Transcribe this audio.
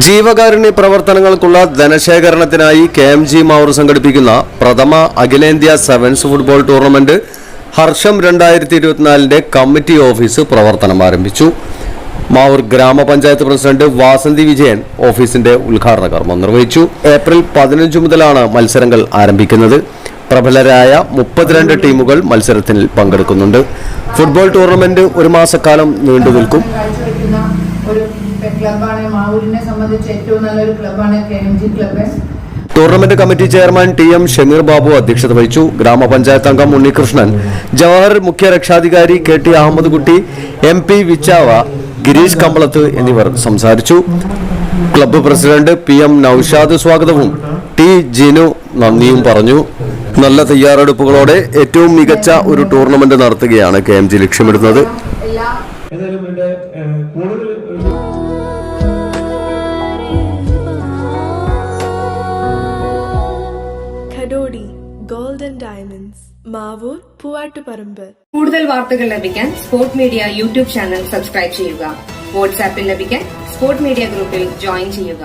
ജീവകാരുണ്യ പ്രവർത്തനങ്ങൾക്കുള്ള ധനശേഖരണത്തിനായി KMG മാവൂർ സംഘടിപ്പിക്കുന്ന പ്രഥമ അഖിലേന്ത്യാ sevens football tournament Harsham 2024 committee office പ്രവർത്തനം ആരംഭിച്ചു. മാവൂർ ഗ്രാമപഞ്ചായത്ത് പ്രസിഡന്റ് വാസന്തി വിജയൻ ഓഫീസിന്റെ ഉദ്ഘാടന കർമ്മം നിർവഹിച്ചു. ഏപ്രിൽ 15 മുതലാണ് മത്സരങ്ങൾ ആരംഭിക്കുന്നത്. പ്രബലരായ 32 ടീമുകൾ മത്സരത്തിൽ പങ്കെടുക്കുന്നുണ്ട്. ഫുട്ബോൾ ടൂർണമെന്റ് ഒരു മാസക്കാലം നീണ്ടുനിൽക്കും. ക്ലബാണ് മാവൂരിനെ സംബന്ധിച്ച് ഏറ്റവും നല്ലൊരു ക്ലബാണ് KMG club. Tournament committee chairman TM Shameer Babu അധ്യക്ഷത വഹിച്ചു. ഗ്രാമപഞ്ചായത്ത് അംഗം ഉണ്ണികൃഷ്ണൻ, ജവഹർ മുഖ്യ രക്ഷാധികാരി KT അഹമ്മദ് കുട്ടി, MP വിച്ചാവ, ഗിരീഷ് കമ്പളത്ത് എന്നിവർ സംസാരിച്ചു. ക്ലബ്ബ് പ്രസിഡന്റ് PM നൌഷാദ് സ്വാഗതവും T ജിനു നന്ദിയും പറഞ്ഞു. നല്ല തയ്യാറെടുപ്പുകളോടെ ഏറ്റവും മികച്ച ഒരു ടൂർണമെന്റ് നടത്തുകയാണ് KMG ലക്ഷ്യമിടുന്നത്. ഖഡോഡി ഗോൾഡൻ ഡയമണ്ട്സ്, മാവൂർ, പൂവാട്ടുപറമ്പ്. കൂടുതൽ വാർത്തകൾ ലഭിക്കാൻ sport media YouTube channel subscribe ചെയ്യുക. വാട്സാപ്പിൽ ലഭിക്കാൻ സ്പോർട് മീഡിയ ഗ്രൂപ്പിൽ ജോയിൻ ചെയ്യുക.